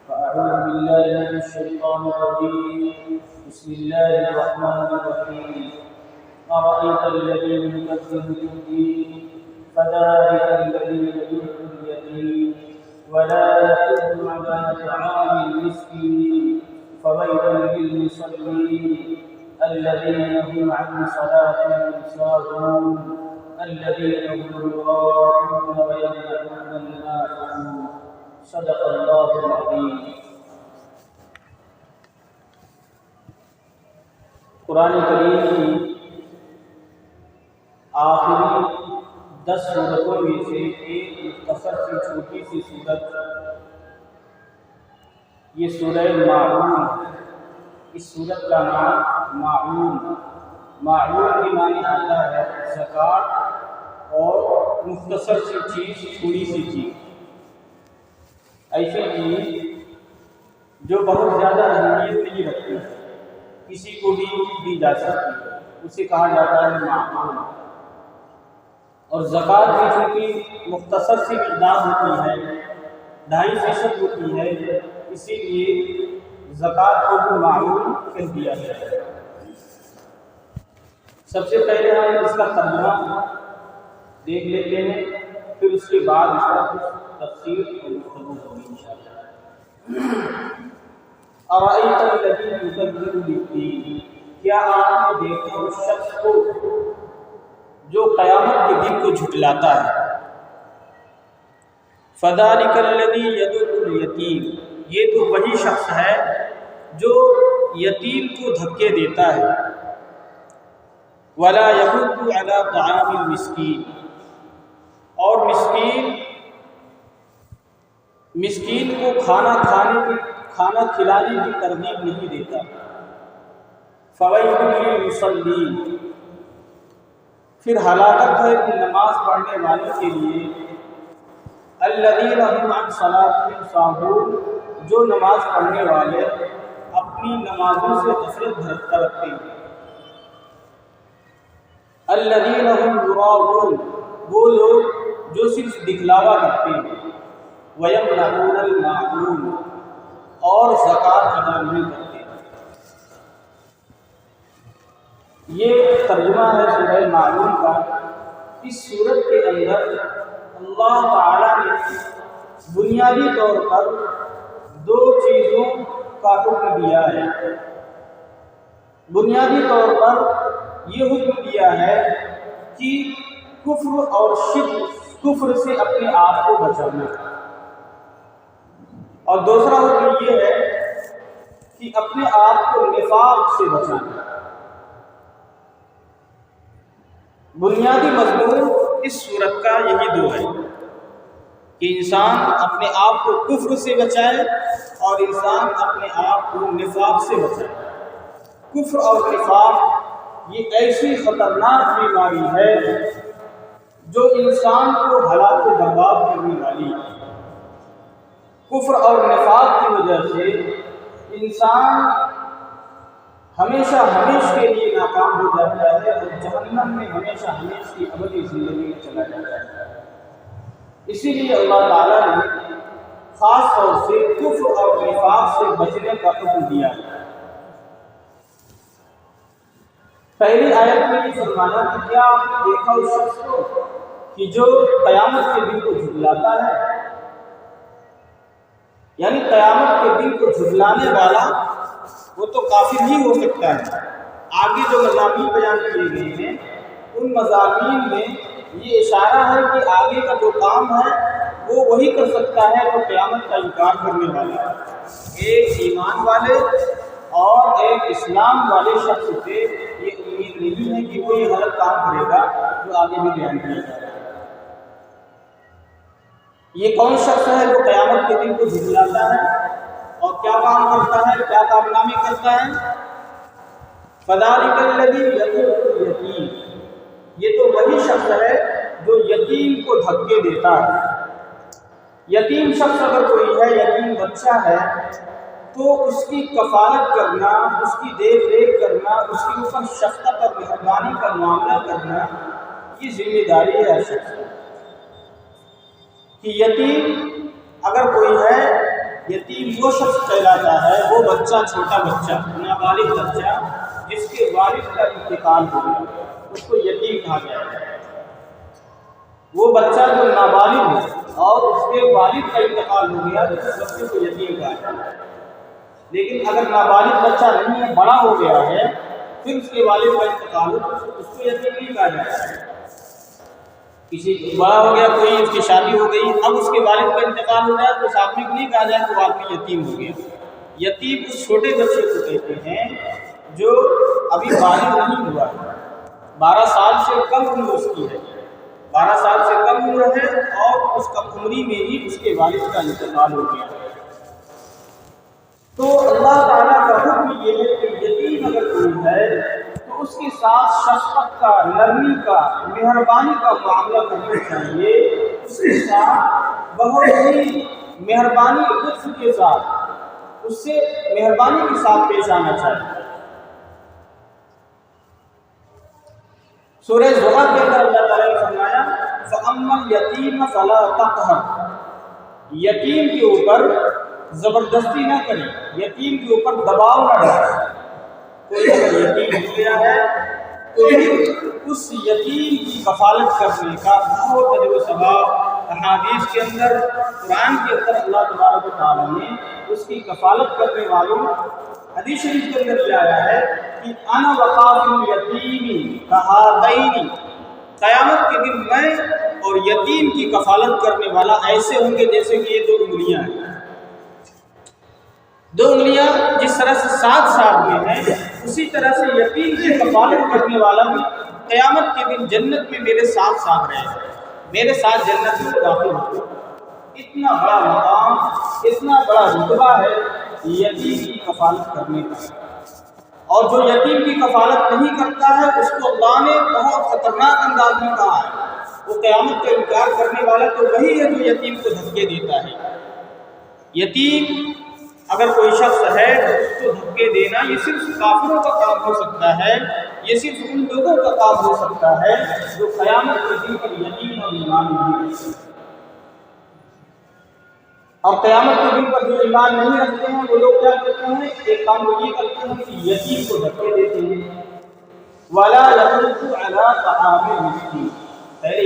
فأعوذ بالله من الشيطان الرجيم. بسم الله الرحمن الرحيم. أرأيت الذي يكذب بالدين فذلك الذي يدع اليتيم ولا يحض على طعام المسكين فويل للمصلين الذين هم عن صلاتهم ساهون الذين هم يراءون ويمنعون الماعون. صدق اللہ العظیم. قرآن کریم کی آخری 10 سورتوں میں سے ایک مختصر سی چھوٹی سی سورت یہ سورہ ماعون ہے. اس سورت کا نام ماعون کے معنی آتا ہے زکوٰۃ اور مختصر سی چیز، تھوڑی سی چیز، ایسی چیز جو بہت زیادہ اہمیت نہیں رکھتی، کسی کو بھی دی جا سکتی ہے، اسے کہا جاتا ہے ماعون. اور زکوٰۃ بھی چونکہ مختصر سی مقدار ہوتی ہے، 2.5% ہوتی ہے، اسی لیے زکوٰۃ کو بھی ماعون کر دیا گیا ہے. سب سے پہلے ہم اس کا ترجمہ دیکھ لیتے ہیں، پھر اس کے بعد اس کا کچھ تفسیر اور گفتگو ہوگی انشاءاللہ. ارأیت الذی یکذب بالدین، کیا آپ نے دیکھا اس شخص کو جو قیامت کے دن کو جھٹلاتا ہے. فذلک الذی یدع الیتیم، یہ تو وہی شخص ہے جو یتیم کو دھکے دیتا ہے. ولا یحض علی طعام المسکین، اور مسکین کو کھانا کھلانے کی ترغیب نہیں دیتا. فویل للمصلین، پھر ہلاکت ہے ان نماز پڑھنے والوں کے لیے. الذین هم عن صلاتهم ساہون، جو نماز پڑھنے والے اپنی نمازوں سے غفلت کرتے ہیں. الذین هم یراؤون، وہ لوگ جو صرف دکھلاوا کرتے ہیں. وَيَمْنَعُونَ الْمَاعُونَ، اور زکوٰۃ ادا نہیں کرتے. یہ ترجمہ ہے سورہ ماعون کا. اس صورت کے اندر اللہ تعالیٰ نے بنیادی طور پر 2 چیزوں کا حکم دیا ہے. بنیادی طور پر یہ حکم دیا ہے کہ کفر اور شرک، کفر سے اپنے آپ کو بچانا، اور دوسرا حکم یہ ہے کہ اپنے آپ کو نفاق سے بچانا. بنیادی مضمون اس صورت کا یہی 2 ہے کہ انسان اپنے آپ کو کفر سے بچائے اور انسان اپنے آپ کو نفاق سے بچائے. کفر اور نفاق یہ ایسی خطرناک بیماری ہے جو انسان کو ہلاک و برباد کرنے والی ہے. کفر اور نفاق کی وجہ سے انسان ہمیشہ کے لیے ناکام ہو جاتا ہے اور جہنم میں ہمیشہ کی ابدی زندگی میں چلا جاتا ہے. اسی لیے اللہ تعالیٰ نے خاص طور سے کفر اور نفاق سے بچنے کا حکم دیا ہے. پہلی آیت میں یہ فرمایا کہ کیا آپ نے دیکھا اس شخص کو کہ جو قیامت کے دن کو جھٹلاتا ہے. یعنی قیامت کے دن کو جھٹلانے والا وہ تو کافر ہی ہو سکتا ہے. آگے جو مضامین بیان کیے گئے ہیں ان مضامین میں یہ اشارہ ہے کہ آگے کا جو کام ہے وہ وہی کر سکتا ہے جو قیامت کا انکار کرنے والا ہے. ایک ایمان والے اور ایک اسلام والے شخص سے یہ امید نہیں ہے کہ وہ یہ غلط کام کرے گا جو آگے بھی بیان کیا جائے گا. یہ کون شخص ہے جو قیامت کے دن کو جھٹلاتا ہے اور کیا کام کرتا ہے، کیا کارنامے کرتا ہے. فذلک الذی یدع الیتیم، یہ تو وہی شخص ہے جو یتیم کو دھکے دیتا ہے. یتیم شخص اگر کوئی ہے، یتیم بچہ ہے، تو اس کی کفالت کرنا، اس کی دیکھ ریکھ کرنا، اس کے اوپر شفقت اور مہربانی کا معاملہ کرنا، یہ ذمہ داری ہے ہر شخص کی. کہ یتیم اگر کوئی ہے یتیم وہ شخص کہلاتا ہے، وہ بچہ، چھوٹا بچہ، نابالغ بچہ جس کے والد کا انتقال ہو گیا، اس کو یتیم کہا گیا ہے۔ وہ بچہ جو نابالغ ہو اور اس کے والد کا انتقال ہو گیا تو اس بچے کو یتیم کہا گیا ہے۔ لیکن اگر نابالغ بچہ نہیں ہے، بڑا ہو گیا ہے، پھر اس کے والد کا انتقال ہو تو اس کو یتیم نہیں کہا جاتا ہے۔ کسی بڑا ہو گیا، کوئی اس کی شادی ہو گئی، اب اس کے والد کا انتقال ہو جائے تو اس آدمی کو نہیں کہا جائے کہ وہ آدمی یتیم ہو گیا۔ یتیم اس چھوٹے بچے کو کہتے ہیں جو ابھی بالغ نہیں ہوا ہے، 12 سال سے کم عمر اس کی ہے، 12 سال سے کم عمر ہے اور اس کا عمری میں ہی اس کے والد کا انتقال ہو گیا ہے۔ تو اللہ تعالیٰ کا حکم یہ ہے کہ یتیم اگر کوئی ہے تو اس کے ساتھ شفقت کا، نرمی کا، مہربانی کا معاملہ کرنا چاہیے، اس کے ساتھ بہت ہی مہربانی لطف کے ساتھ، اس سے مہربانی کے ساتھ پیش آنا چاہیے۔ سورہ زحر کے اندر اللہ تعالیٰ نے فرمایا فَأَمَّا الْيَتِيمَ فَلَا تَقْهَرْ، یتیم کے اوپر زبردستی نہ کریں، یتیم کے اوپر دباؤ نہ ڈالیں۔ کوئی اگر یتیم ہو گیا ہے تو اس یتیم کی کفالت کرنے کا بہت اجر و ثواب احادیث کے اندر، قرآن کے اندر اللہ تبارک و تعالیٰ نے اس کی کفالت کرنے والوں، حدیث شریف کے اندر کیا آیا ہے کہ انا وقافل الیتیم کہاتین، قیامت کے دن میں اور یتیم کی کفالت کرنے والا ایسے ہوں گے جیسے کہ یہ 2 انگلیاں ہیں۔ 2 انگلیاں جس طرح سے ساتھ ساتھ میں ہیں، اسی طرح سے یتیم کی کفالت کرنے والا بھی قیامت کے دن جنت میں میرے ساتھ ساتھ رہے گا، میرے ساتھ جنت میں داخل ہوگا۔ اتنا بڑا مقام، اتنا بڑا رتبہ ہے یتیم کی کفالت کرنے کا۔ اور جو یتیم کی کفالت نہیں کرتا ہے اس کو اللہ نے بہت خطرناک انداز میں کہا ہے، وہ قیامت کا انکار کرنے والا تو وہی ہے جو یتیم کو دھکے دیتا ہے۔ یتیم اگر کوئی شخص ہے تو اس کو دھکے دینا یہ صرف کافروں کا کام ہو سکتا ہے، یہ صرف ان لوگوں کا کام ہو سکتا ہے جو قیامت کے دن پر یقین اور ایمان نہیں رکھتے۔ اور قیامت کے دن پر جو ایمان نہیں رکھتے ہیں وہ لوگ کیا کرتے ہیں؟ ایک کام وہ یہ کرتے ہیں کہ یتیم کو دھکے دیتے ہیں۔ وَلَا يَحُضُّ عَلَىٰ طَعَامِ الْمِسْكِينِ، پہلے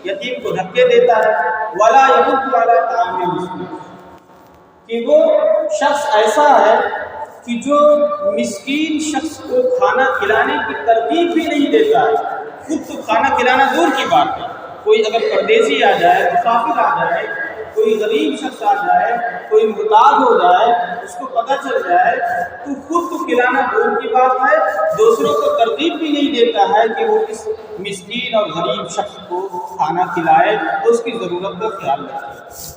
یتیم کو دھکے دیتا ہے، وَلَا يَحُضُّ عَلَىٰ طَعَامِ الْمِسْكِينِ، کہ وہ شخص ایسا ہے کہ جو مسکین شخص کو کھانا کھلانے کی ترغیب بھی نہیں دیتا ہے۔ خود تو کھانا کھلانا دور کی بات ہے، کوئی اگر پردیسی آ جائے، مسافر آ جائے، کوئی غریب شخص آ جائے، کوئی محتاج ہو جائے، اس کو پتہ چل جائے تو خود تو کھلانا دور کی بات ہے، دوسروں کو ترغیب بھی نہیں دیتا ہے کہ وہ اس مسکین اور غریب شخص کو کھانا کھلائے، اس کی ضرورت کا خیال رکھے۔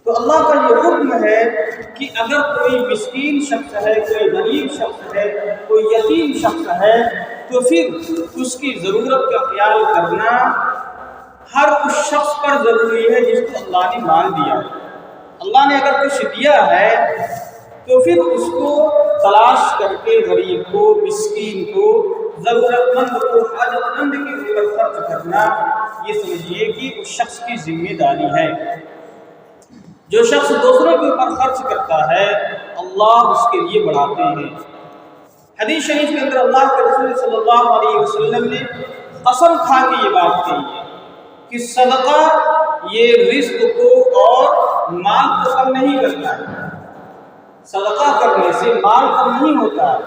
تو اللہ کا یہ حکم ہے کہ اگر کوئی مسکین شخص ہے، کوئی غریب شخص ہے، کوئی یتیم شخص ہے تو پھر اس کی ضرورت کا خیال کرنا ہر اس شخص پر ضروری ہے جس کو اللہ نے مال دیا ہے۔ اللہ نے اگر کچھ دیا ہے تو پھر اس کو تلاش کر کے غریب کو، مسکین کو، ضرورت مند کو، حاجت مند کے اوپر خرچ کرنا، یہ سمجھیے کہ اس شخص کی ذمہ داری ہے۔ جو شخص دوسروں کے اوپر خرچ کرتا ہے اللہ اس کے لیے بڑھاتے ہیں۔ حدیث شریف کے اندر اللہ کے رسول صلی اللہ علیہ وسلم نے قسم کھا کے یہ بات کہی ہے کہ صدقہ یہ رزق کو اور مال کو کم نہیں کرتا ہے، صدقہ کرنے سے مال کم نہیں ہوتا ہے،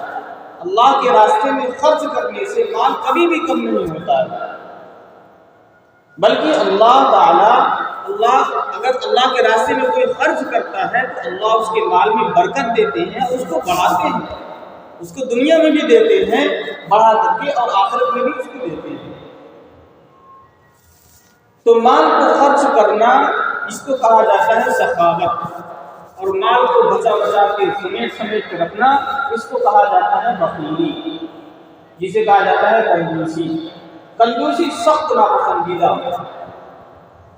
اللہ کے راستے میں خرچ کرنے سے مال کبھی بھی کم نہیں ہوتا ہے، بلکہ اللہ تعالیٰ اگر اللہ کے راستے میں کوئی خرچ کرتا ہے تو اللہ اس کے مال میں برکت دیتے ہیں، اس کو بڑھاتے ہیں، اس کو دنیا میں بھی دیتے ہیں بڑھا کر کے اور آخرت میں بھی اس کو دیتے ہیں۔ تو مال کو خرچ کرنا اس کو کہا جاتا ہے سخاوت، اور مال کو بچا بچا کے سمیٹ کے رکھنا اس کو کہا جاتا ہے بخیلی، جسے کہا جاتا ہے کنجوسی۔ کنجوسی سخت ناپسندیدہ ہے،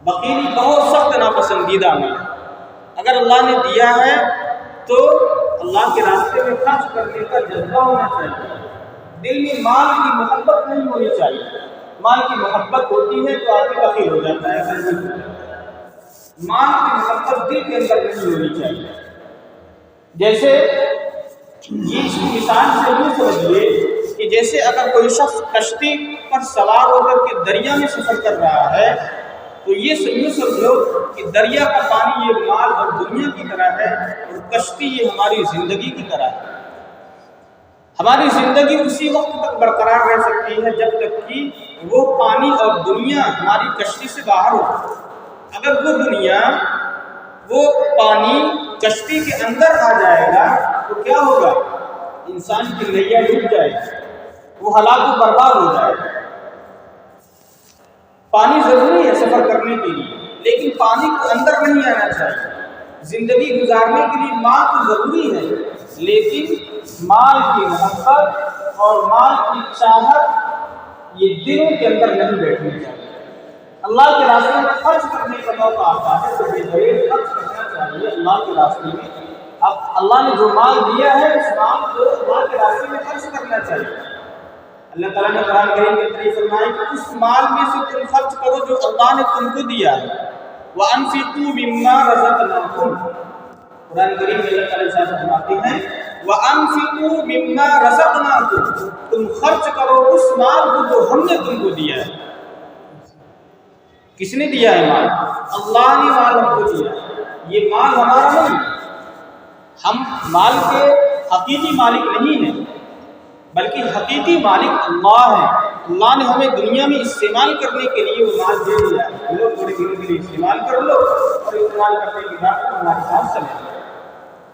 بخیلی بہت سخت ناپسندیدہ ہے۔ اگر اللہ نے دیا ہے تو اللہ کے راستے میں خرچ کرنے کا جذبہ ہونا چاہیے، دل میں مال کی محبت نہیں ہونی چاہیے۔ مال کی محبت ہوتی ہے تو آدمی بخیل ہو جاتا ہے، مال کی محبت دل کے اندر نہیں ہونی چاہیے۔ جیسے یہ اس کی مثال سے یوں سمجھیے کہ جیسے اگر کوئی شخص کشتی پر سوار ہو کر کے دریا میں سفر کر رہا ہے تو یہ یوں سمجھو کہ دریا کا پانی یہ مال اور دنیا کی طرح ہے، اور کشتی یہ ہماری زندگی کی طرح ہے۔ ہماری زندگی اسی وقت تک برقرار رہ سکتی ہے جب تک کہ وہ پانی اور دنیا ہماری کشتی سے باہر ہو۔ اگر وہ دنیا، وہ پانی کشتی کے اندر آ جائے گا تو کیا ہوگا؟ انسان کی نیا ڈوب جائے گی، وہ ہلاک و برباد ہو جائے گا۔ پانی ضروری ہے سفر کرنے کے لیے، لیکن پانی کو اندر نہیں آنا چاہیے۔ زندگی گزارنے کے لیے مال تو ضروری ہے، لیکن مال کی محبت اور مال کی چاہت یہ دلوں کے اندر نہیں بیٹھنی چاہیے۔ اللہ کے راستے میں خرچ کرنے کا موقع آتا ہے تو بے دریغ خرچ کرنا چاہیے اللہ کے راستے میں۔ اب اللہ نے جو مال دیا ہے اس مال کو اللہ کے راستے میں خرچ کرنا چاہیے۔ اللہ تعالیٰ نے قرآن کریم میں یہ فرمایا کہ اس مال میں سے تم خرچ کرو جو اللہ نے تم کو دیا ہے۔ وَأَنفِقُوا مِمَّا رَزَقْنَاكُمْ، قرآن کریم میں اللہ تعالیٰ سے فرماتے ہیں وَأَنفِقُوا مِمَّا رَزَقْنَاكُمْ، تم خرچ کرو اس مال کو جو ہم نے تم کو دیا ہے۔ کس نے دیا ہے مال؟ اللہ نے مال ہم کو دیا ہے، یہ مال ہمارا نہیں، ہم مال کے حقیقی مالک نہیں ہیں، بلکہ حقیقی مالک اللہ ہے۔ اللہ نے ہمیں دنیا میں استعمال کرنے کے لیے وہ مال دے دیا ہے، لوگ تھوڑے دنوں کے لیے استعمال کر لو اور استعمال کرنے کے بعد ہمارے ساتھ چلے،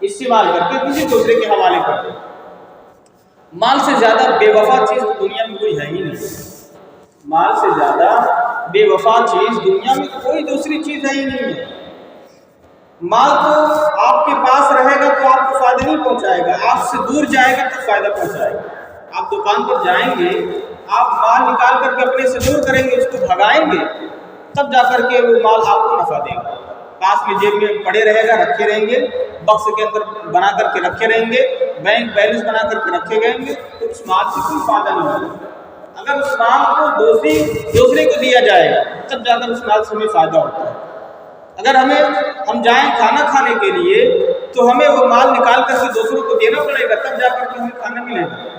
استعمال کر کے کسی دوسرے کے حوالے کر دو۔ مال سے زیادہ بے وفا چیز دنیا میں کوئی ہے ہی نہیں، مال سے زیادہ بے وفا چیز دنیا میں کوئی دوسری چیز ہے ہی نہیں ہے۔ مال تو آپ کے پاس رہے گا تو آپ کو فائدہ نہیں پہنچائے گا، آپ سے دور جائے گا تو فائدہ پہنچائے گا۔ آپ دکان پر جائیں گے، آپ مال نکال کر کے اپنے سے دور کریں گے، اس کو بھگائیں گے، تب جا کر کے وہ مال آپ کو نفع دے گا۔ پاس میں جیب میں پڑے رہے گا، رکھے رہیں گے، بکس کے اندر بنا کر کے رکھے رہیں گے، بینک بیلنس بنا کر کے رکھے گئیں گے تو اس مال سے کوئی فائدہ نہیں ہوگا۔ اگر اس مال کو دوسرے کو دیا جائے گا تب جا کر اس مال سے ہمیں فائدہ ہوتا ہے۔ اگر ہم جائیں کھانا کھانے کے لیے تو ہمیں وہ مال نکال کر کے دوسروں کو دینا پڑے گا، تب جا کر کے ہمیں کھانا ملے گا۔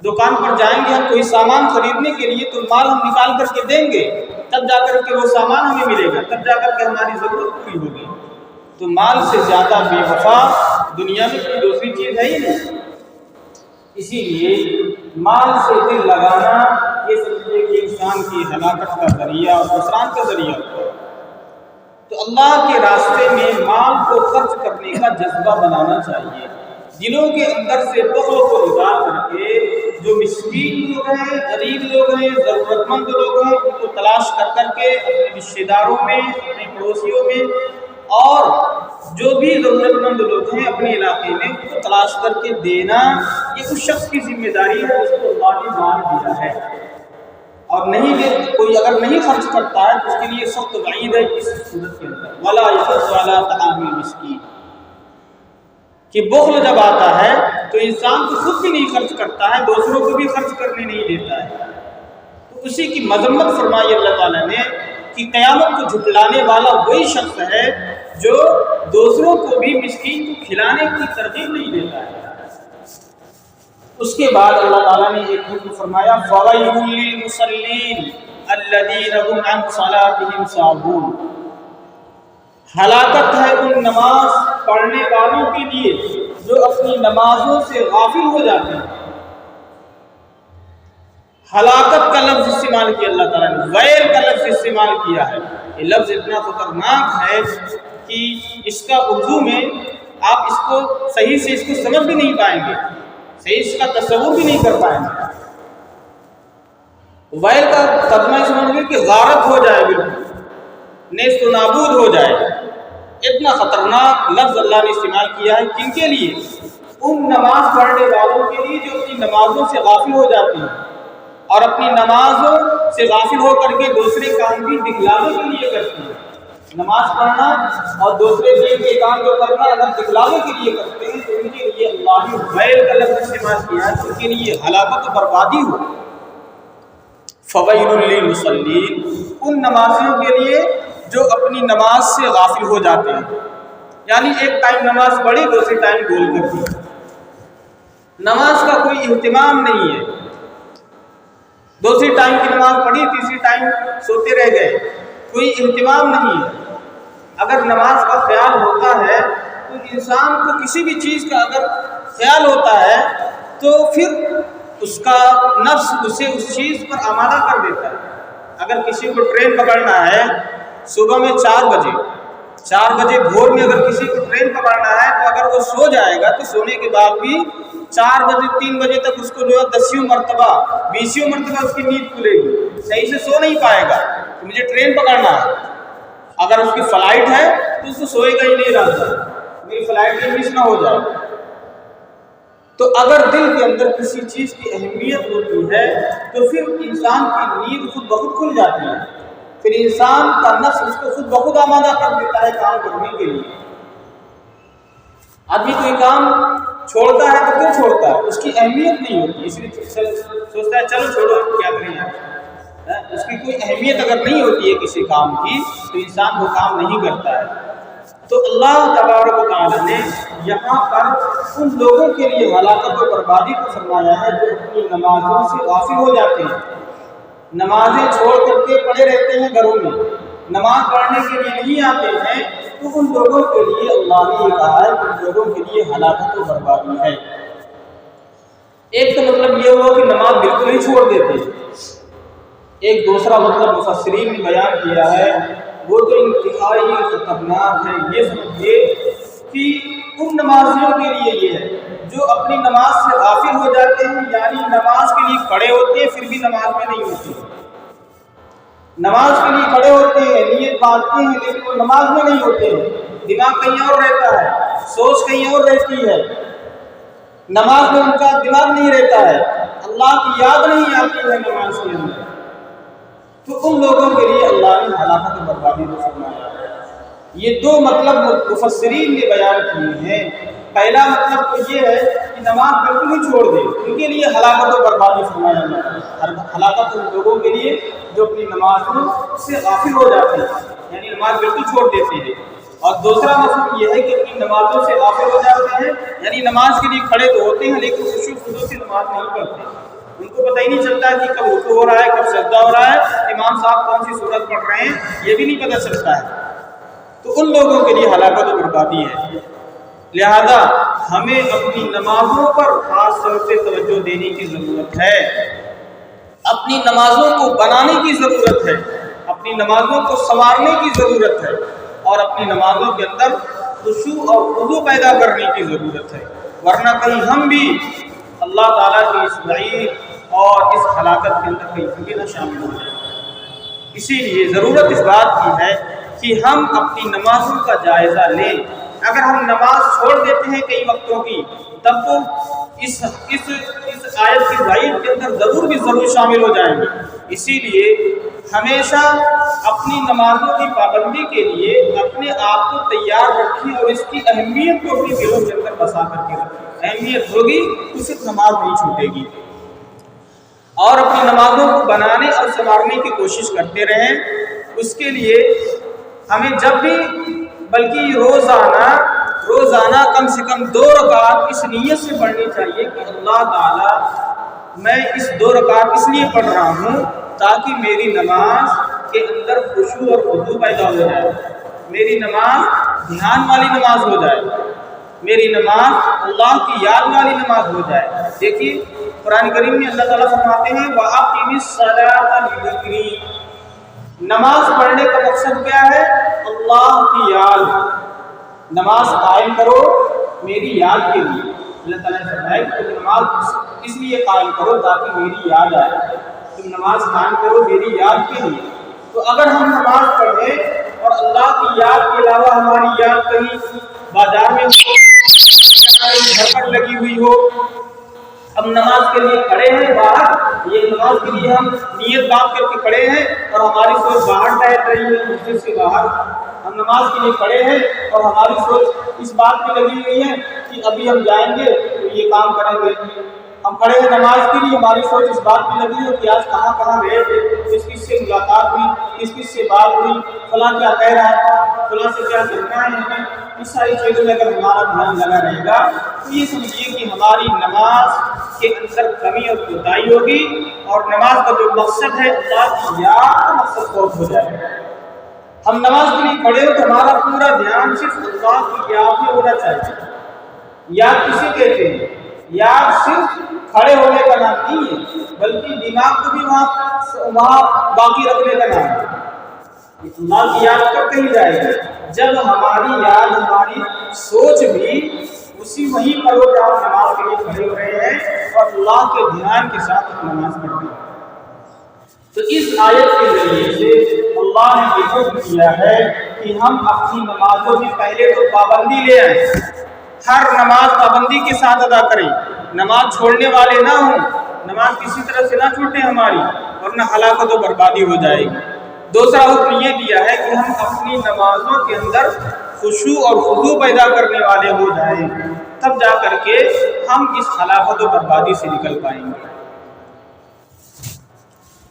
دکان پر جائیں گے ہم کوئی سامان خریدنے کے لیے تو مال ہم نکال کر کے دیں گے، تب جا کر کے وہ سامان ہمیں ملے گا، تب جا کر کے ہماری ضرورت پوری ہوگی۔ تو مال سے زیادہ بے وفا دنیا میں کوئی دوسری چیز ہے ہی نہیں۔ اسی لیے مال سے دل لگانا یہ سمجھے کہ انسان کی ہلاکت کا ذریعہ اور خسران کا ذریعہ ہوتا ہے۔ تو اللہ کے راستے میں مال کو خرچ کرنے کا جذبہ بنانا چاہیے، دلوں کے اندر سے بخل کو نکال کر کے جو مسکین لوگ ہیں، غریب لوگ ہیں، ضرورت مند لوگ ہیں، ان کو تلاش کر کر کے اپنے رشتہ داروں میں، اپنے پڑوسیوں میں، اور جو بھی ضرورت مند لوگ ہیں اپنے علاقے میں ان کو تلاش کر کے دینا، یہ اس شخص کی ذمہ داری ہے جس کو اللہ نے مال دیا ہے۔ اور کوئی اگر نہیں خرچ کرتا ہے تو اس کے لیے سخت وعید ہے اس صورت کے اندر وَلَا يَحُضُّ عَلَىٰ طَعَامِ الْمِسْكِينِ، کہ بخل جب آتا ہے تو انسان تو خود بھی نہیں خرچ کرتا ہے، دوسروں کو بھی خرچ کرنے نہیں دیتا ہے۔ تو اسی کی مذمت فرمائی اللہ تعالیٰ نے کہ قیامت کو جھٹلانے والا وہی شخص ہے جو دوسروں کو بھی مسکین کو کھلانے کی ترغیب نہیں دیتا ہے۔ اس کے بعد اللہ تعالیٰ نے ایک حکم فرمایا فَوَيْلٌ لِّلْمُصَلِّينَ الَّذِينَ هُمْ عَنْ صَلَاتِهِمْ سَاهُونَ، ہلاکت ہے ان نماز پڑھنے والوں کے لیے جو اپنی نمازوں سے غافل ہو جاتے ہیں۔ ہلاکت کا لفظ استعمال کیا اللہ تعالیٰ نے، ویل کا لفظ استعمال کیا ہے۔ یہ لفظ اتنا خطرناک ہے کہ اس کا اردو میں آپ اس کو صحیح سے اس کو سمجھ بھی نہیں پائیں گے، صحیح اس کا تصور بھی نہیں کر پائیں گے۔ ویل کا ترجمہ سمجھ لیں کہ غارت ہو جائے، بالکل نیست و نابود ہو جائے۔ اتنا خطرناک لفظ اللہ نے استعمال کیا ہے کن کے لیے؟ ان نماز پڑھنے والوں کے لیے جو اپنی نمازوں سے غافل ہو جاتے ہیں اور اپنی نمازوں سے غافل ہو کر کے دوسرے کام بھی دکھلاوے کے لیے کرتے ہیں۔ نماز پڑھنا اور دوسرے دین کے کام جو کرنا اگر دکھلاوے کے لیے کرتے ہیں تو ان کے لیے اللہ نے ویل کا لفظ استعمال کیا ہے، ان کے لیے ہلاکت و بربادی ہو۔ فویل للمصلین، ان نمازیوں کے لیے جو اپنی نماز سے غافل ہو جاتے ہیں، یعنی ایک ٹائم نماز پڑھی دوسری ٹائم بھول کر دی، نماز کا کوئی اہتمام نہیں ہے، دوسری ٹائم کی نماز پڑھی تیسری ٹائم سوتے رہ گئے، کوئی اہتمام نہیں ہے۔ اگر نماز کا خیال ہوتا ہے تو انسان کو کسی بھی چیز کا اگر خیال ہوتا ہے تو پھر اس کا نفس اسے اس چیز پر آمادہ کر دیتا ہے۔ اگر کسی کو ٹرین پکڑنا ہے صبح میں 4 بجے بھور میں اگر کسی کو ٹرین پکڑنا ہے تو اگر وہ سو جائے گا تو سونے کے بعد بھی 4 بجے 3 بجے تک اس کو جو ہے 10 مرتبہ 20 مرتبہ اس کی نیند کھلے گی، صحیح سے سو نہیں پائے گا کہ مجھے ٹرین پکڑنا ہے۔ اگر اس کی فلائٹ ہے تو اس کو سوئے گا ہی نہیں رات بھر، میری فلائٹ مس نہ ہو جائے۔ تو اگر دل کے اندر کسی چیز کی اہمیت ہوتی ہے تو پھر انسان کی نیند خود بخود کھل جاتی ہے، پھر انسان کا نفس اس کو خود بخود آمادہ کر دیتا ہے کام کرنے کے لیے۔ آدمی کوئی کام چھوڑتا ہے تو کیوں چھوڑتا ہے؟ اس کی اہمیت نہیں ہوتی، اس لیے سوچتا ہے چلو چھوڑو کیا کریں آپ۔ اس کی کوئی اہمیت اگر نہیں ہوتی ہے کسی کام کی تو انسان وہ کام نہیں کرتا ہے۔ تو اللہ تبارک و تعالیٰ نے یہاں پر ان لوگوں کے لیے ہلاکت و بربادی کو فرمایا ہے جو اپنی نمازوں سے غافل ہو جاتے ہیں، نمازیں چھوڑ کر کے پڑے رہتے ہیں گھروں میں، نماز پڑھنے کے لیے نہیں آتے ہیں، تو ان لوگوں کے لیے اللہ نے یہ کہا ہے کہ ان لوگوں کے لیے ہلاکت و بربادی ہے۔ ایک تو مطلب یہ ہوا کہ نماز بالکل ہی چھوڑ دیتے ہیں، ایک دوسرا مطلب مفسرین نے بیان کیا ہے وہ تو انتہائی خطرناک ہے۔ یہ سمجھیے کہ ان نمازیوں کے لیے یہ ہے جو اپنی نماز سے غافل ہو جاتے ہیں، یعنی نماز کے لیے کھڑے ہوتے ہیں پھر بھی نماز میں نہیں ہوتے، نماز کے لیے کھڑے ہوتے ہیں، نیت باندھتے ہیں لیکن وہ نماز میں نہیں ہوتے ہیں، دماغ کہیں اور رہتا ہے، سوچ کہیں اور رہتی ہے، نماز میں ان کا دماغ نہیں رہتا ہے، اللہ کی یاد نہیں آتی ہے نماز کے اندر، تو ان لوگوں کے لیے اللہ نے ہلاکت و بربادی کو فرمایا ہے۔ یہ دو مطلب مفسرین نے بیان کیے ہیں۔ پہلا مطلب تو یہ ہے کہ نماز بالکل ہی چھوڑ دے، ان کے لیے ہلاکت و بربادی فرمایا ہے، ہلاکت ان لوگوں کے لیے جو اپنی نمازوں سے غافل ہو جاتے ہیں، یعنی نماز بالکل چھوڑ دیتے ہیں۔ اور دوسرا مطلب یہ ہے کہ اپنی نمازوں سے غافل ہو جاتے ہیں، یعنی نماز کے لیے کھڑے تو ہوتے ہیں لیکن خشوع و خضوع سے نماز نہیں پڑھتے، ان کو پتہ ہی نہیں چلتا کہ کب رکوع ہو رہا ہے کب سجدہ ہو رہا ہے، امام صاحب کون سی سورت پڑھ رہے ہیں یہ بھی نہیں پتہ چلتا ہے، تو ان لوگوں کے لیے ہلاکت و بربادی ہے۔ لہذا ہمیں اپنی نمازوں پر خاص طور سے توجہ دینے کی ضرورت ہے، اپنی نمازوں کو بنانے کی ضرورت ہے، اپنی نمازوں کو سنوارنے کی ضرورت ہے، اور اپنی نمازوں کے اندر خشوع اور خضوع پیدا کرنے کی ضرورت ہے، ورنہ کہیں ہم بھی اللہ تعالیٰ کی اس وعید اور اس ہلاکت کے اندر کہیں بھی نہ شامل ہو جائیں۔ اسی لیے ضرورت اس بات کی ہے کہ ہم اپنی نمازوں کا جائزہ لیں۔ اگر ہم نماز چھوڑ دیتے ہیں کئی وقتوں کی تب تو اس آیت کی وعید کے اندر ضرور شامل ہو جائیں گے۔ اسی لیے ہمیشہ اپنی نمازوں کی پابندی کے لیے اپنے آپ کو تیار رکھیں اور اس کی اہمیت کو اپنی دلوں کے اندر بسا کر کے رکھیں۔ اہمیت ہوگی تو صرف نماز نہیں چھوٹے گی، اور اپنی نمازوں کو بنانے اور سنوارنے کی کوشش کرتے رہیں۔ اس کے لیے ہمیں جب بھی بلکہ روزانہ کم سے کم 2 رکعت اس نیت سے پڑھنی چاہیے کہ اللہ تعالیٰ میں اس 2 رکعت اس لیے پڑھ رہا ہوں تاکہ میری نماز کے اندر خشوع اور خضوع پیدا ہو جائے، میری نماز دھیان والی نماز ہو جائے، میری نماز اللہ کی یاد والی نماز ہو جائے۔ دیکھیے قرآن کریم میں اللہ تعالیٰ فرماتے ہیں وَأَقِمِ الصَّلَاةَ لِذِكْرِي، نماز پڑھنے کا مقصد کیا ہے؟ اللہ کی یاد، نماز قائم کرو میری یاد کے لیے۔ اللہ تعالیٰ نے فرمایا کہ تم نماز اس لیے قائم کرو تاکہ میری یاد آئے، تم نماز قائم کرو میری یاد کے لیے۔ تو اگر ہم نماز پڑھیں اور اللہ کی یاد کے علاوہ ہماری یاد کہیں بازار میں گھر پر لگی ہوئی ہو، ہم نماز کے لیے کھڑے ہیں باہر، یہ نماز کے لیے ہم نیت باندھ کر کے کھڑے ہیں اور ہماری سوچ باہر ٹہل رہی ہے مسجد سے باہر، ہم نماز کے لیے کھڑے ہیں اور ہماری سوچ اس بات میں لگی ہوئی ہے کہ ابھی ہم جائیں گے تو یہ کام کریں گے، ہم کھڑے ہیں نماز کے لیے، ہماری سوچ اس بات میں لگی ہے کہ آج کہاں کہاں گئے تھے، کس کس سے ملاقات ہوئی، کس کس سے بات ہوئی، فلاں کیا کہہ رہا تھا، فلاں سے کیا کرنا ہے ہمیں، اس ساری چیزوں میں اگر ہمارا دھیان لگا رہے گا تو یہ سمجھیے کہ ہماری نماز کے اندر کمی اور کوتاہی ہوگی، اور نماز کا جو مقصد ہے اللہ کی یاد کا مقصد فوت ہو جائے گا۔ ہم نماز کے لیے کھڑے ہو تو ہمارا پورا دھیان صرف اللہ کی یاد میں ہونا چاہیے۔ یاد کسے کہتے ہیں؟ یاد صرف کھڑے ہونے کا نام نہیں ہے، بلکہ دماغ کو بھی وہاں باقی رکھنے کا نام ہے۔ اللہ کی یاد کب کہی جائے گی؟ جب ہماری یاد، ہماری سوچ بھی اسی وہیں پر ہو جہاں نماز کے لیے کھڑے ہو رہے ہیں اور اللہ کے دھیان کے ساتھ نماز پڑھ رہے ہیں۔ تو اس آیت کے ذریعے سے اللہ نے یہ حکم کیا ہے کہ ہم اپنی نمازوں میں پہلے تو پابندی لے آئیں، ہر نماز پابندی کے ساتھ ادا کریں، نماز چھوڑنے والے نہ ہوں، نماز کسی طرح سے نہ چھوٹے ہماری، ورنہ ہلاکت و بربادی ہو جائے گی۔ دوسرا حکم یہ دیا ہے کہ ہم اپنی نمازوں کے اندر خشوع اور خضوع پیدا کرنے والے ہو جائیں، تب جا کر کے ہم اس ہلاکت و بربادی سے نکل پائیں گے۔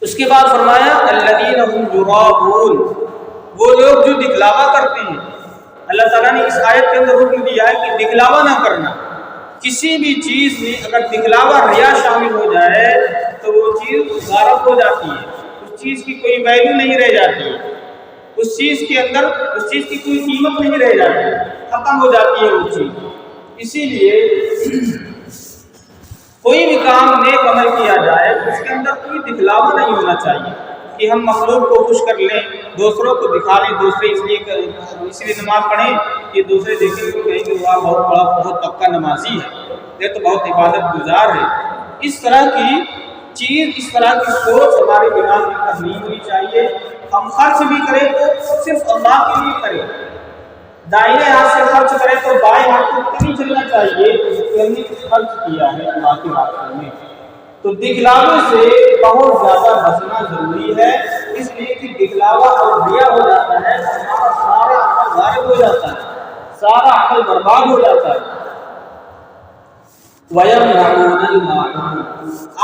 اس کے بعد فرمایا الذین هم یراؤون، وہ لوگ جو دکھلاوا کرتے ہیں۔ اللہ تعالیٰ نے اس آیت کے اندر حکم دیا ہے کہ دکھلاوا نہ کرنا۔ کسی بھی چیز میں اگر دکھلاوا، ریا شامل ہو جائے تو وہ چیز غارت ہو جاتی ہے، اس چیز کی کوئی ویلیو نہیں رہ جاتی ہے، اس چیز کے اندر اس چیز کی کوئی قیمت نہیں رہ جاتی، ختم ہو جاتی ہے وہ چیز۔ اسی لیے کوئی بھی کام نیک عمل کیا جائے اس کے اندر کوئی دکھلاوا نہیں ہونا چاہیے کہ ہم مخلوق کو خوش کر لیں، دوسروں کو دکھا لیں، دوسرے اس لیے نماز پڑھیں کہ دوسرے دیکھیں تو کہیں کہ وہ بہت پکا نمازی ہے، یہ تو بہت عبادت گزار ہے۔ اس طرح کی چیز، اس طرح کی سوچ ہمارے دماغ میں نہیں ہونی چاہیے۔ ہم خرچ بھی کریں تو صرف اللہ کے لیے کریں، دائیں ہاتھ سے خرچ کریں تو بائیں ہاتھ کو نہیں چلنا چاہیے کہ ہم نے کچھ خرچ کیا ہے اللہ کے راستے میں۔ تو دکھلاوے سے بہت زیادہ بچنا ضروری ہے، اس لیے کہ دکھلاوا اور ریا ہو جاتا ہے تو ہمارا سارا عمل غائب ہو جاتا ہے، سارا عمل برباد ہو جاتا ہے۔ وَيَمْنَعُونَ الْمَاعُونَ،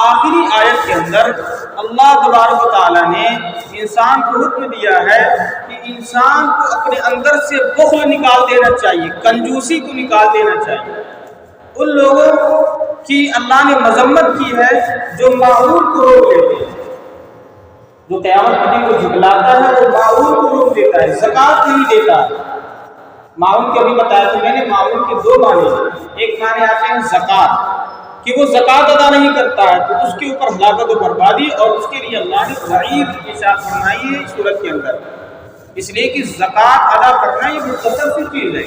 آخری آیت کے اندر اللہ تبارک و تعالیٰ نے انسان کو حکم دیا ہے کہ انسان کو اپنے اندر سے بخل نکال دینا چاہیے، کنجوسی کو نکال دینا چاہیے۔ ان لوگوں کی اللہ نے مذمت کی ہے جو معون کو روک لیتے ہیں، جو قیامت کے دن کو جھٹلاتا ہے وہ معون کو روک دیتا ہے، زکوٰۃ نہیں دیتا ہے۔ معاون کے ابھی بتایا تھا میں نے، معاون کے دو معنی ہیں، ایک معنی آتے ہیں زکوٰۃ، کہ وہ زکوٰۃ ادا نہیں کرتا ہے تو اس کے اوپر ہلاکت و بربادی، اور اس کے لیے اللہ نے وعید ارشاد فرمائی ہے سورت کے اندر، اس لیے کہ زکوٰۃ ادا کرنا یہ مختصر سی چیز ہے،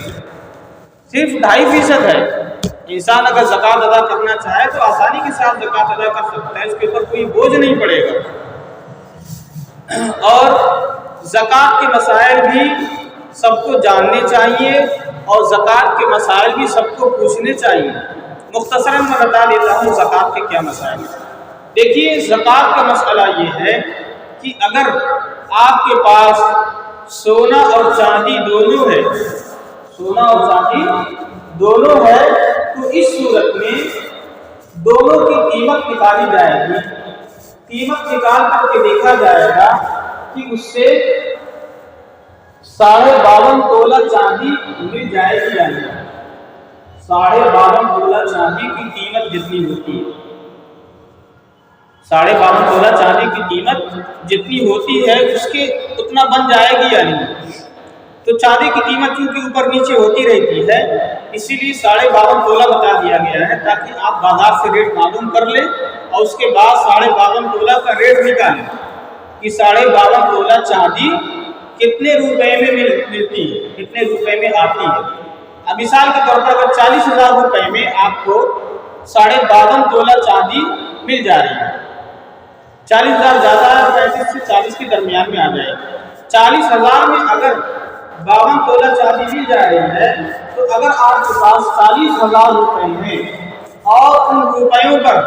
صرف 2.5% ہے۔ انسان اگر زکوٰۃ ادا کرنا چاہے تو آسانی کے ساتھ زکوٰۃ ادا کر سکتا ہے، اس کے اوپر کوئی بوجھ نہیں پڑے گا۔ اور زکوٰۃ کے مسائل بھی سب کو جاننے چاہیے اور زکوٰۃ کے مسائل بھی سب کو پوچھنے چاہیے۔ مختصراً میں بتا دیتا ہوں زکوٰۃ کے کیا مسائل ہیں۔ دیکھیے زکوٰۃ کا مسئلہ یہ ہے کہ اگر آپ کے پاس سونا اور چاندی دونوں ہے، سونا اور چاندی دونوں ہے تو اس صورت میں دونوں کی قیمت نکالی جائے گی، قیمت نکال کر کے دیکھا جائے گا کہ اس سے 52.5 تولہ چاندی مل جائے گی یا نہیں۔ 52.5 تولہ چاندی کی قیمت جتنی ہوتی ہے، 52.5 تولہ چاندی کی قیمت جتنی ہوتی ہے اس کے اتنا بن جائے گی یا نہیں۔ تو چاندی کی قیمت چونکہ اوپر نیچے ہوتی رہتی ہے، اسی لیے 52.5 تولہ بتا دیا گیا ہے تاکہ آپ بازار سے ریٹ معلوم کر لیں اور اس کے بعد 52.5 تولہ کا ریٹ نکالیں کہ 52.5 تولہ چاندی کتنے روپے میں ملتی ہے، کتنے روپے میں آتی ہے۔ اب مثال کے طور پر اگر 40,000 روپے میں آپ کو 52.5 تولہ چاندی مل جا رہی ہے، 40,000 زیادہ ہے، 35 سے 40 کے درمیان میں آ جائے گی۔ 40,000 میں اگر 52 تولہ چاندی مل جا رہی ہے تو اگر آپ کے پاس 40,000 روپے ہیں اور ان روپیوں پر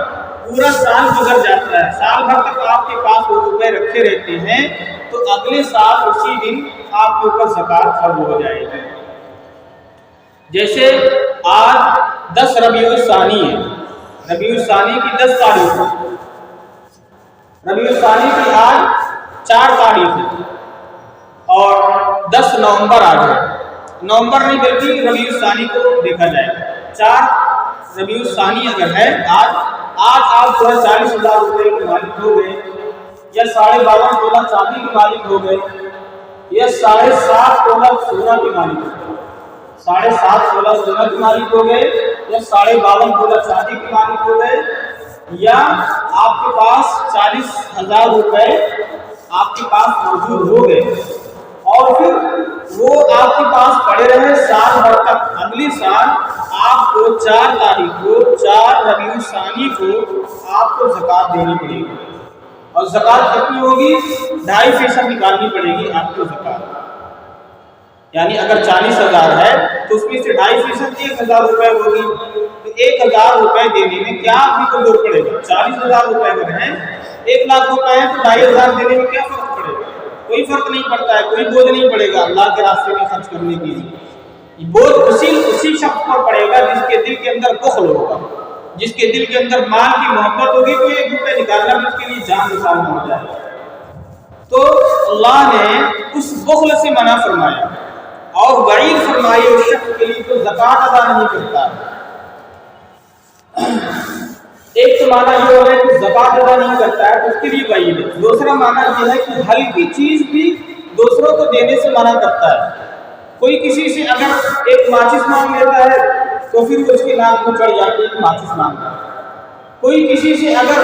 پورا سال گزر جاتا ہے، سال بھر تک آپ کے پاس وہ روپے رکھے رہتے ہیں، تو اگلے سال اسی دن آپ کے اوپر زکوٰۃ فرض ہو جائے گی۔ جیسے آج 10 ربیع الثانی ہے، ربیع الثانی کی 10 تاریخ ہے، ربیع الثانی کی آج 4 تاریخ ہے اور 10 نومبر آ گئے، نومبر نہیں بلکہ ربیع الثانی کو دیکھا جائے گا۔ 4 ربیع الثانی اگر ہے آج آپ 40,000 روپے کے مالک ہو گئے، یا 52.5 تولہ چاندی کے مالک ہو گئے، یا 7.5 تولہ سونا کے مالک ہو گئے، 7.5 تولہ سونا کے مالک ہو گئے، یا 52.5 تولہ چاندی کے مالک ہو گئے، یا آپ کے پاس 40,000 روپے آپ کے پاس موجود ہو گئے اور پھر وہ آپ کے پاس پڑے رہے سال بھر تک، اگلی سال آپ کو 4 تاریخ کو 4 ربیع الثانی کو آپ کو زکوٰۃ دینی پڑے گی، اور زکوٰۃ کتنی ہوگی؟ 2.5% نکالنی پڑے گی آپ کو زکوٰۃ، یعنی اگر 40,000 ہے تو اس میں سے 2.5% 1,000 روپے ہوگی، تو 1,000 روپے دینے میں کیا آپ کو لوگ پڑے گا؟ 40,000 روپے اگر ہیں، 1,00,000 روپے ہیں تو 2.5% دینے میں کیا فرق پڑے گا؟ کوئی فرق نہیں پڑتا ہے، کوئی بوجھ نہیں پڑے گا اللہ کے راستے میں خرچ کرنے کے لیے۔ بوجھ اسی شخص پر پڑے گا جس کے دل کے اندر بخل ہوگا، جس کے دل کے اندر مال کی محبت ہوگی، تو 1 روپے نکالنا بھی اس کے لیے جان نکالنا ہو جائے گا۔ تو اللہ نے اس بخل سے منع فرمایا اور وعید فرمائی اس شخص کے لیے جو زکوٰۃ ادا نہیں کرتا۔ ایک تو معنی یہ ہو ہے کہ زکوٰۃ ادا نہیں کرتا ہے تو اس کے لیے وعید ہے، دوسرا معنی یہ ہے کہ ہلکی چیز بھی دوسروں کو دینے سے منع کرتا ہے۔ کوئی کسی سے اگر ایک ماچس مانگ لیتا ہے تو پھر اس کی ناک میں چڑھ جاتی ہے کہ ماچس مانگتا ہے۔ کوئی کسی سے اگر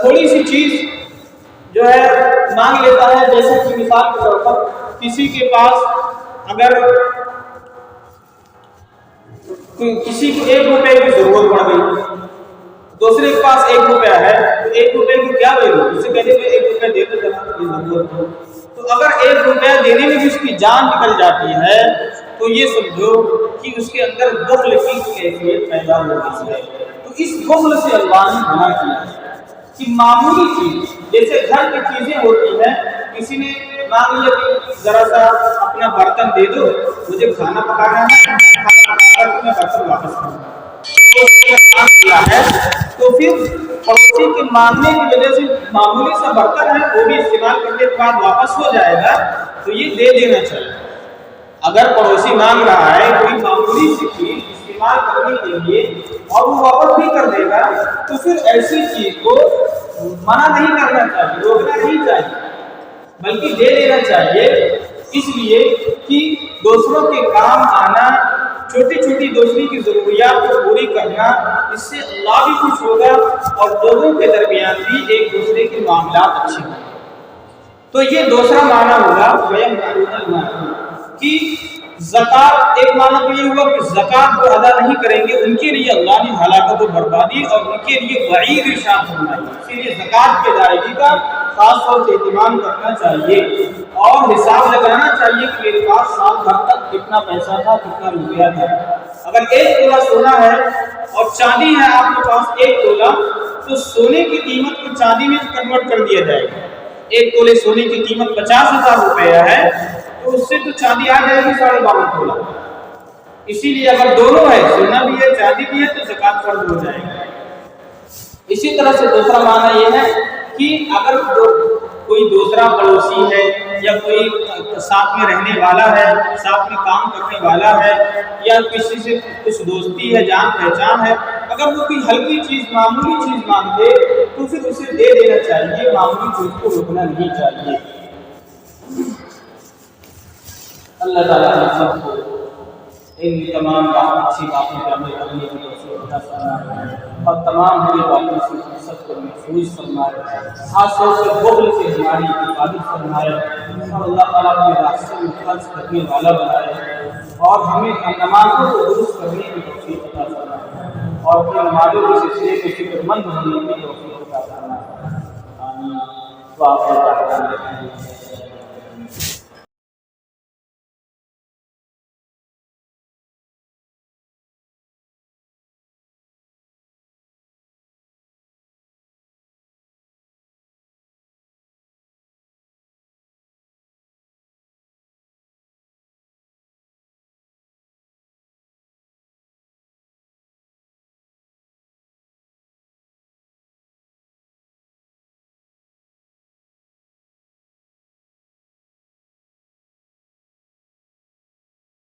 تھوڑی سی چیز جو ہے مانگ لیتا ہے، جیسے کہ مثال کے طور پر کسی کے پاس اگر کسی کو 1 روپے کی ضرورت پڑ گئی، دوسرے کے پاس 1 روپیہ ہے تو 1 روپے کی کیا ویلو، اسے کہتے ہیں 1 روپے دے دو جناب یہ ضرورت ہو، تو اگر 1 روپیہ دینے میں بھی اس کی جان نکل جاتی ہے تو یہ سمجھو کہ اس کے اندر بخل کی کیفیت پیدا ہو گئی ہے۔ تو اس بخل سے اللہ نے منع کیا ہے کہ معمولی چیز جیسے گھر کی چیزیں ہوتی ہیں، کسی نے مانگ لیا کہ ذرا سا اپنا برتن دے دو، مجھے کھانا پکانا ہے، کھانا پکا کر اپنا برتن واپس کرنا ہے، تو پھر پڑوسی کے مانگنے کی وجہ سے معمولی سا برتن ہے وہ بھی استعمال کرنے کے بعد واپس ہو جائے گا، تو یہ دے دینا چاہیے۔ اگر پڑوسی مانگ رہا ہے کوئی معمولی سی چیز استعمال کرنے کے لیے اور وہ واپس بھی کر دے گا تو پھر ایسی چیز کو منع نہیں کرنا چاہیے، روکنا نہیں چاہیے، بلکہ دے دینا چاہیے، اس لیے کہ دوسروں کے کام آنا، چھوٹی چھوٹی دوسری کی ضروریات کو پوری کرنا، اس سے اللہ بھی خوش ہوگا اور لوگوں کے درمیان بھی ایک دوسرے کے معاملات اچھے ہوں۔ تو یہ دوسرا معنی ہوگا کہ زکوٰۃ، ایک معنی تو یہ ہوا کہ زکوٰۃ کو ادا نہیں کریں گے ان کے لیے اللہ نے ہلاکت و بربادی اور ان کے لیے وعید ارشاد فرمائی، اسی لیے زکوٰۃ کے ادائیگی کا خاص طور سے اہتمام کرنا چاہیے اور حساب لگانا چاہیے کہ میرے پاس سال بھر تک کتنا پیسہ تھا، کتنا روپیہ تھا۔ اگر 1 تولہ سونا ہے اور چاندی ہے آپ کے پاس 1 تولہ، تو سونے کی قیمت کو چاندی میں کنورٹ کر دیا جائے گا۔ 1 تولے سونے کی قیمت 50,000 روپیہ ہے تو اس سے تو چاندی آ جائے گی 52.5 تولہ۔ اسی لیے اگر دونوں ہے، سونا بھی ہے چاندی بھی ہے، تو زکوٰۃ فرض ہو جائے گی۔ اسی طرح سے دوسرا معنی یہ ہے کہ اگر کوئی دوسرا پڑوسی ہے یا کوئی ساتھ میں رہنے والا ہے، ساتھ میں کام کرنے والا ہے، یا کسی سے کچھ دوستی ہے، جان پہچان ہے، اگر وہ کوئی ہلکی چیز، معمولی چیز مانگ دے تو پھر اسے دے دینا چاہیے، معمولی چیز کو روکنا نہیں چاہیے۔ اللہ تعالیٰ ہم سب کو ان تمام اچھی باتوں پر عمل کرنے کی توفیق عطا فرمائے اور تمام بری باتوں سے سب کو محفوظ فرمائے، خاص طور سے بخل سے ہماری حفاظت فرمائے اور اللہ تعالیٰ اپنے راستے میں خرچ کرنے والا بنائے اور ہمیں نمازوں کو درست کرنے کی توفیق عطا فرمائے اور اپنے نمازوں کے سلسلے کو فکر مند ہونے کی توفیق عطا فرمائے۔ آمین۔